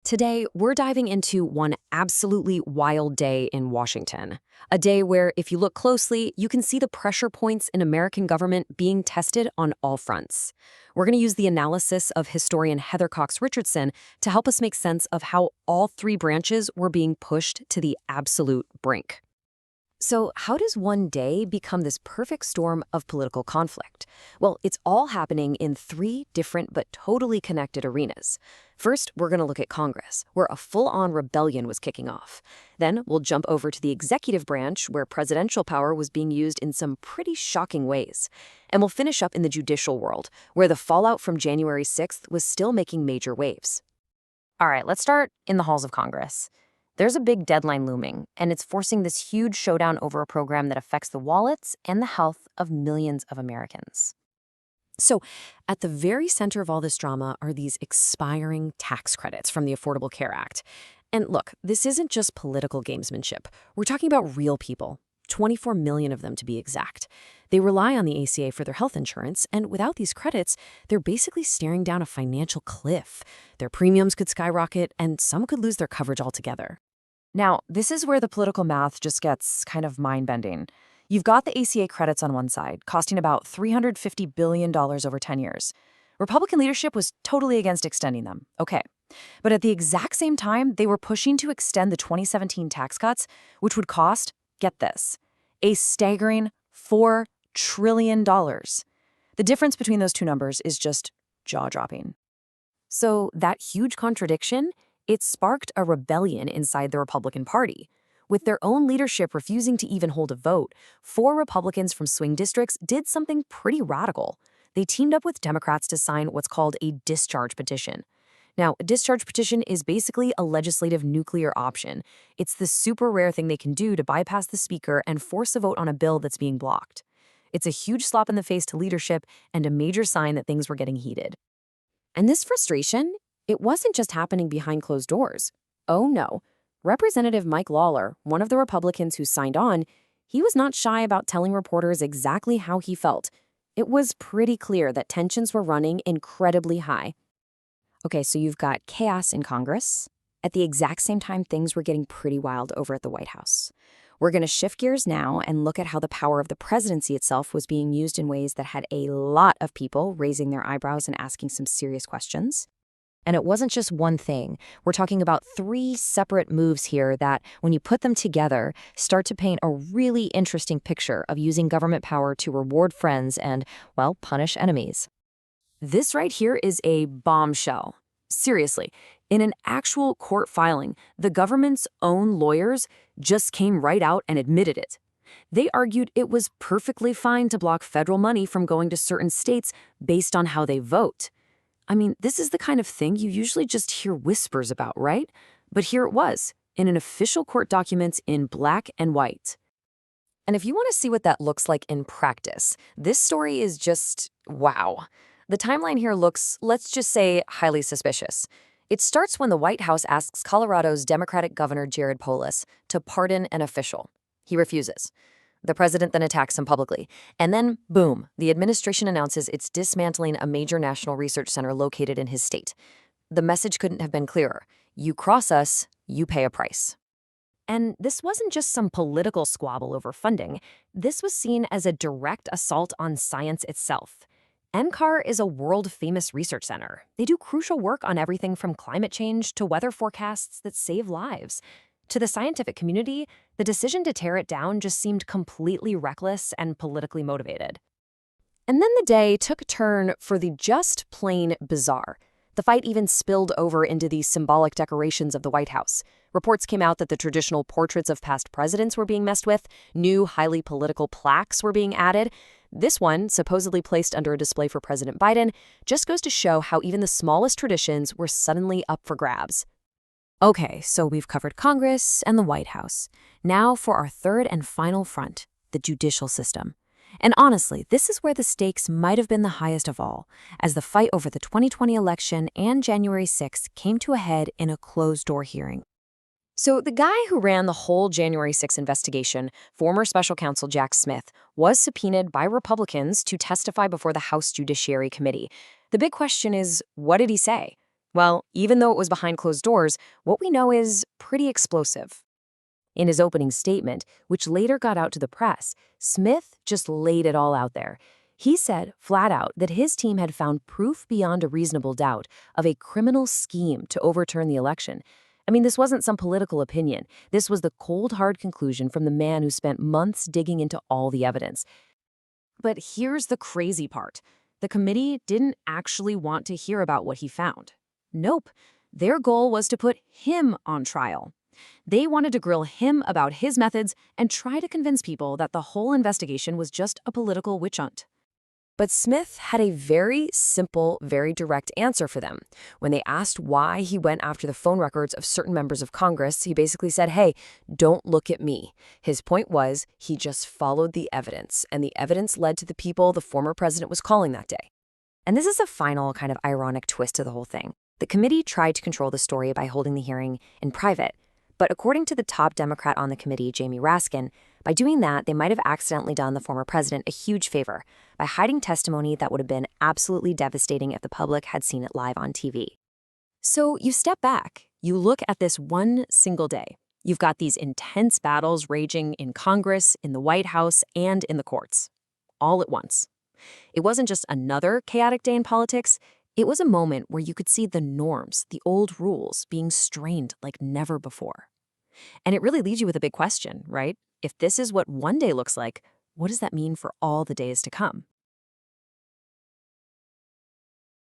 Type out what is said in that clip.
Today, we're diving into one absolutely wild day in Washington. A day where, if you look closely, you can see the pressure points in American government being tested on all fronts. We're going to use the analysis of historian Heather Cox Richardson to help us make sense of how all three branches were being pushed to the absolute brink. So, how does one day become this perfect storm of political conflict? Well, it's all happening in three different but totally connected arenas. First, we're going to look at Congress, where a full-on rebellion was kicking off. Then, we'll jump over to the executive branch, where presidential power was being used in some pretty shocking ways. And we'll finish up in the judicial world, where the fallout from January 6th was still making major waves. All right, let's start in the halls of Congress. There's a big deadline looming, and it's forcing this huge showdown over a program that affects the wallets and the health of millions of Americans. So, at the very center of all this drama are these expiring tax credits from the Affordable Care Act. And look, this isn't just political gamesmanship. We're talking about real people, 24 million of them to be exact. They rely on the ACA for their health insurance, and without these credits, they're basically staring down a financial cliff. Their premiums could skyrocket, and some could lose their coverage altogether. Now, this is where the political math just gets kind of mind-bending. You've got the ACA credits on one side, costing about $350 billion over 10 years. Republican leadership was totally against extending them. Okay. But at the exact same time, they were pushing to extend the 2017 tax cuts, which would cost, get this, a staggering $4 trillion. The difference between those two numbers is just jaw-dropping. So that huge contradiction, it sparked a rebellion inside the Republican Party. With their own leadership refusing to even hold a vote, 4 Republicans from swing districts did something pretty radical. They teamed up with Democrats to sign what's called a discharge petition. Now, a discharge petition is basically a legislative nuclear option. It's the super rare thing they can do to bypass the speaker and force a vote on a bill that's being blocked. It's a huge slap in the face to leadership and a major sign that things were getting heated. And this frustration, it wasn't just happening behind closed doors. Oh no. Representative Mike Lawler, one of the Republicans who signed on, he was not shy about telling reporters exactly how he felt. It was pretty clear that tensions were running incredibly high. Okay, so you've got chaos in Congress. At the exact same time, things were getting pretty wild over at the White House. We're going to shift gears now and look at how the power of the presidency itself was being used in ways that had a lot of people raising their eyebrows and asking some serious questions. And it wasn't just one thing. We're talking about 3 separate moves here that, when you put them together, start to paint a really interesting picture of using government power to reward friends and, well, punish enemies. This right here is a bombshell. Seriously, in an actual court filing, the government's own lawyers just came right out and admitted it. They argued it was perfectly fine to block federal money from going to certain states based on how they vote. I mean, this is the kind of thing you usually just hear whispers about, right? But here it was, in an official court document in black and white. And if you want to see what that looks like in practice, this story is just wow. The timeline here looks, let's just say, highly suspicious. It starts when the White House asks Colorado's Democratic Governor Jared Polis to pardon an official. He refuses. The president then attacks him publicly. And then, boom, the administration announces it's dismantling a major national research center located in his state. The message couldn't have been clearer. You cross us, you pay a price. And this wasn't just some political squabble over funding. This was seen as a direct assault on science itself. NCAR is a world-famous research center. They do crucial work on everything from climate change to weather forecasts that save lives. To the scientific community, the decision to tear it down just seemed completely reckless and politically motivated. And then the day took a turn for the just plain bizarre. The fight even spilled over into the symbolic decorations of the White House. Reports came out that the traditional portraits of past presidents were being messed with, new highly political plaques were being added. This one, supposedly placed under a display for President Biden, just goes to show how even the smallest traditions were suddenly up for grabs. Okay, so we've covered Congress and the White House. Now for our third and final front, the judicial system. And honestly, this is where the stakes might have been the highest of all, as the fight over the 2020 election and January 6th came to a head in a closed-door hearing. So the guy who ran the whole January 6th investigation, former special counsel Jack Smith, was subpoenaed by Republicans to testify before the House Judiciary Committee. The big question is, what did he say? Well, even though it was behind closed doors, what we know is pretty explosive. In his opening statement, which later got out to the press, Smith just laid it all out there. He said flat out that his team had found proof beyond a reasonable doubt of a criminal scheme to overturn the election. I mean, this wasn't some political opinion. This was the cold, hard conclusion from the man who spent months digging into all the evidence. But here's the crazy part. The committee didn't actually want to hear about what he found. Nope. Their goal was to put him on trial. They wanted to grill him about his methods and try to convince people that the whole investigation was just a political witch hunt. But Smith had a very simple, very direct answer for them. When they asked why he went after the phone records of certain members of Congress, he basically said, hey, don't look at me. His point was he just followed the evidence, and the evidence led to the people the former president was calling that day. And this is a final kind of ironic twist to the whole thing. The committee tried to control the story by holding the hearing in private. But according to the top Democrat on the committee, Jamie Raskin, by doing that, they might have accidentally done the former president a huge favor by hiding testimony that would have been absolutely devastating if the public had seen it live on TV. So you step back, you look at this one single day. You've got these intense battles raging in Congress, in the White House, and in the courts, all at once. It wasn't just another chaotic day in politics. It was a moment where you could see the norms, the old rules, being strained like never before. And it really leaves you with a big question, right? If this is what one day looks like, what does that mean for all the days to come?